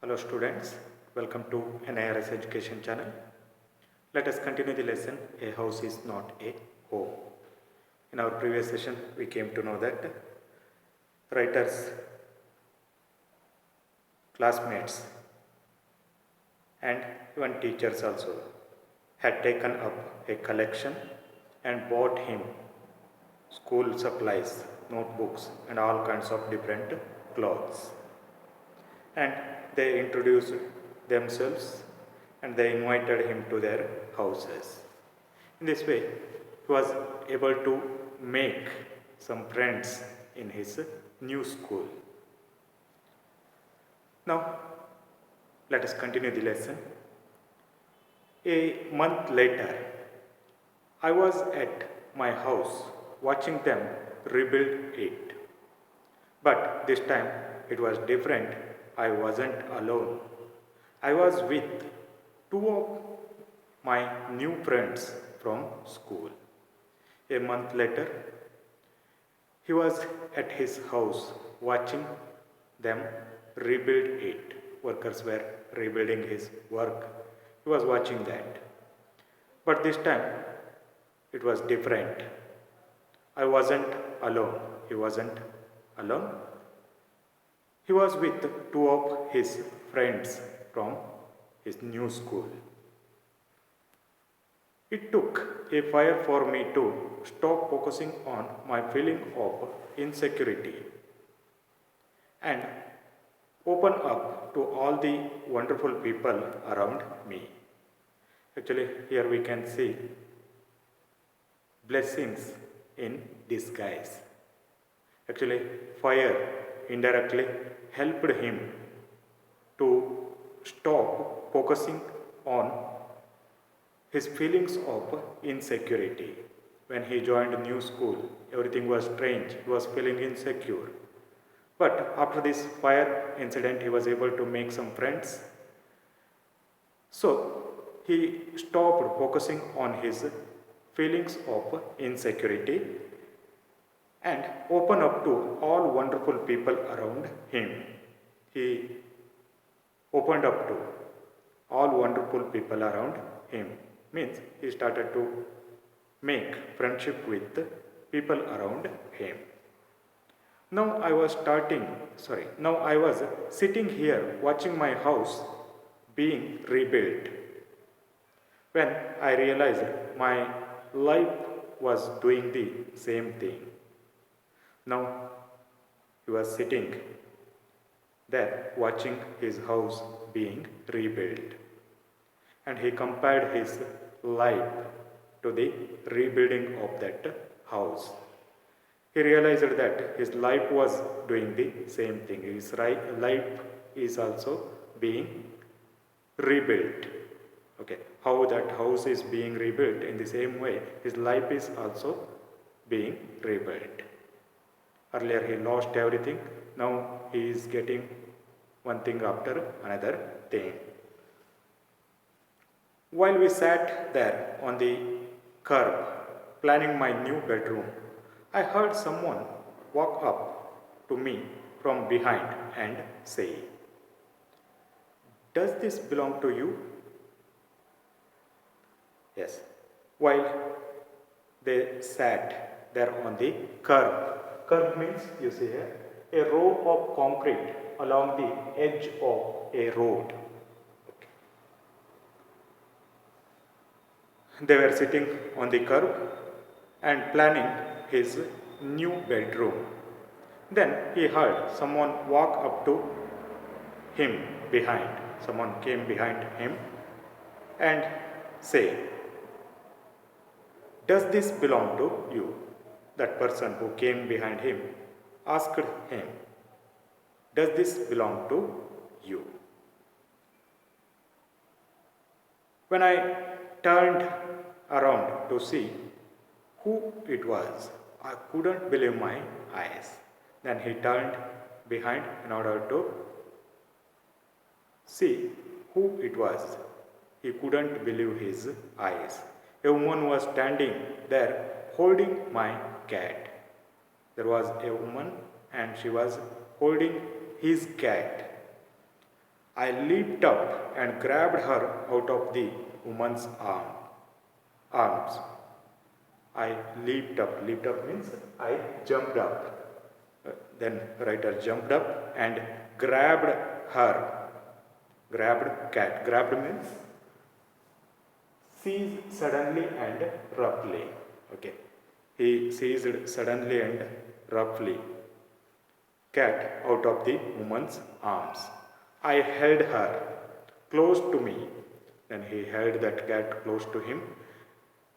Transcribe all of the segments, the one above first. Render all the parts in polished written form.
Hello students, welcome to NIRS Education channel. Let us continue the lesson, a house is not a home. In our previous session, we came to know that writers, classmates and even teachers also had taken up a collection and bought him school supplies, notebooks and all kinds of different clothes. And they introduced themselves and they invited him to their houses. In this way, he was able to make some friends in his new school. Now, let us continue the lesson. A month later, I was at my house watching them rebuild it. But this time it was different. I wasn't alone. I was with two of my new friends from school. A month later, he was at his house watching them rebuild it. Workers were rebuilding his work. He was watching that. But this time, it was different. I wasn't alone. He wasn't alone. He was with two of his friends from his new school. It took a fire for me to stop focusing on my feeling of insecurity and open up to all the wonderful people around me. Actually, here we can see blessings in disguise. Actually, fire indirectly helped him to stop focusing on his feelings of insecurity. When he joined new school, everything was strange. He was feeling insecure. But after this fire incident, he was able to make some friends. So he stopped focusing on his feelings of insecurity and open up to all wonderful people around him. He opened up to all wonderful people around him. Means he started to make friendship with people around him. Now I was sitting here watching my house being rebuilt when I realized my life was doing the same thing. Now he was sitting there watching his house being rebuilt. And he compared his life to the rebuilding of that house. He realized that his life was doing the same thing. His life is also being rebuilt. Okay, how that house is being rebuilt, in the same way, his life is also being rebuilt. Earlier he lost everything, now he is getting one thing after another thing. While we sat there on the curb planning my new bedroom, I heard someone walk up to me from behind and say, "Does this belong to you?" Yes. While they sat there on the curb. Curb means, you see here, a row of concrete along the edge of a road. Okay. They were sitting on the curb and planning his new bedroom. Then he heard someone walk up to him behind. Someone came behind him and say, "Does this belong to you?" That person who came behind him asked him, "Does this belong to you?" When I turned around to see who it was, I couldn't believe my eyes. Then he turned behind in order to see who it was. He couldn't believe his eyes. A woman was standing there holding my cat. There was a woman and she was holding his cat. I leaped up and grabbed her out of the woman's arms. I leaped up. Leaped up means I jumped up. Then writer jumped up and grabbed her. Grabbed cat. Grabbed means seized suddenly and roughly. Okay. He seized suddenly and roughly cat out of the woman's arms. I held her close to me. Then he held that cat close to him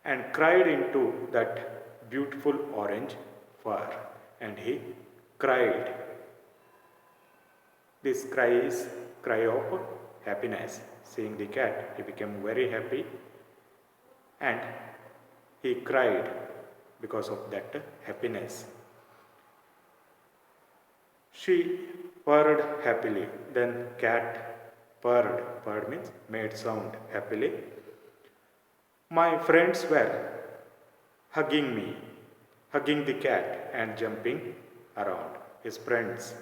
and cried into that beautiful orange fur. And he cried. This cry is cry of happiness. Seeing the cat, he became very happy and he cried because of that happiness. She purred happily. Then cat purred. Purred means made sound happily. My friends were hugging me, hugging the cat and jumping around. His friends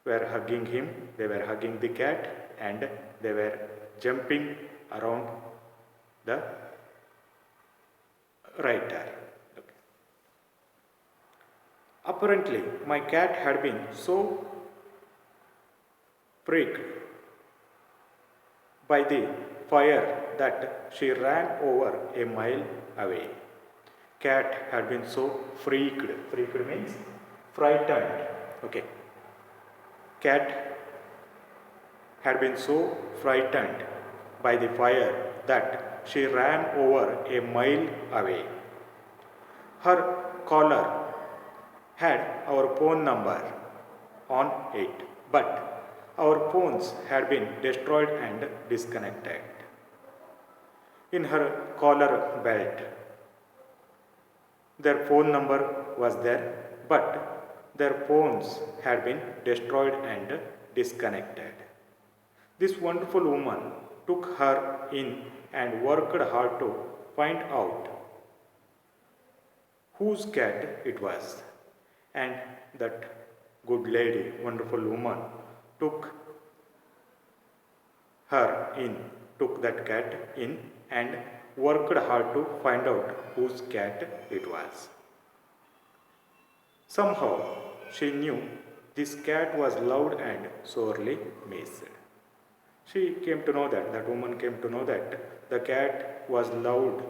were hugging him, they were hugging the cat and they were jumping around the writer. Okay. Apparently, my cat had been so pricked by the fire that she ran over a mile away. Cat had been so freaked. Freaked means frightened. Okay. Cat had been so frightened by the fire that she ran over a mile away. Her collar had our phone number on it, but our phones had been destroyed and disconnected. In her collar belt, their phone number was there, but their phones had been destroyed and disconnected. This wonderful woman took her in and worked hard to find out whose cat it was. And that good lady, wonderful woman, took that cat in and worked hard to find out whose cat it was. Somehow she knew this cat was loved and sorely missed. She came to know that woman came to know that the cat was loved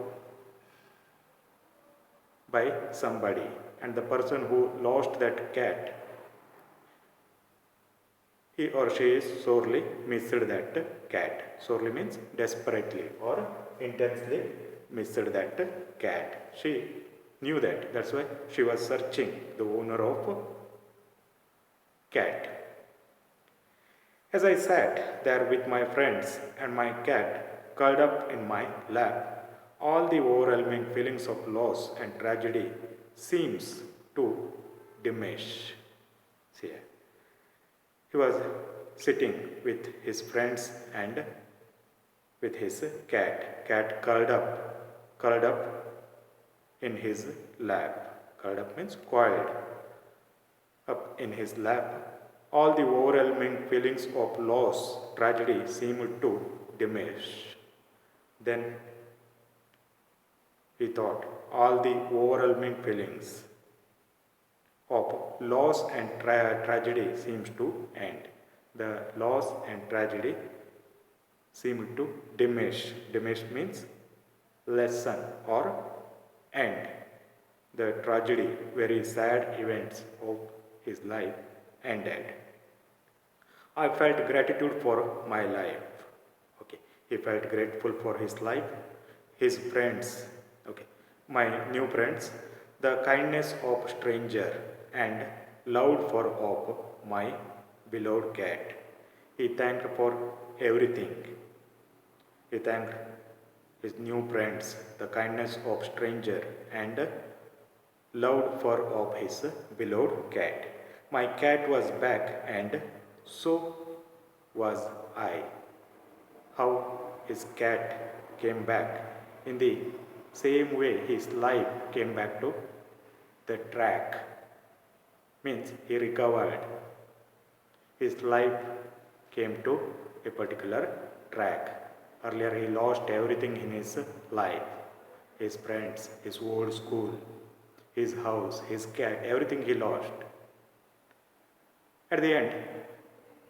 by somebody, and the person who lost that cat, he or she is sorely missed that cat. Sorely means desperately or intensely missed that cat. She knew that. That's why she was searching the owner of cat. As I sat there with my friends and my cat curled up in my lap, all the overwhelming feelings of loss and tragedy seems to diminish. See, he was sitting with his friends and with his cat curled up in his lap. Curled up means coiled up in his lap. All the overwhelming feelings of loss, tragedy seemed to diminish. Then he thought, all the overwhelming feelings of loss and tragedy seems to end. The loss and tragedy seemed to diminish. Diminish means lessen or end. The tragedy, very sad events of his life ended. I felt gratitude for my life. Okay, he felt grateful for his life, his friends. Okay, my new friends, the kindness of stranger, and love for of my beloved cat. He thanked for everything. He thanked his new friends, the kindness of stranger, and love for of his beloved cat. My cat was back, and so was I. How his cat came back. In the same way, his life came back to the track. Means he recovered. His life came to a particular track. Earlier he lost everything in his life, his friends, his old school, his house, his cat, everything he lost. At the end,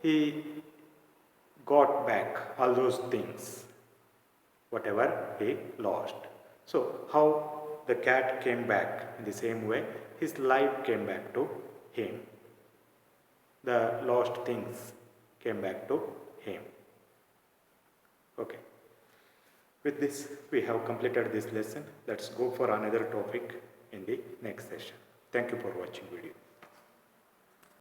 he got back all those things, whatever he lost. So, how the cat came back in the same way, his life came back to him. The lost things came back to him. Okay. With this, we have completed this lesson. Let's go for another topic in the next session. Thank you for watching video.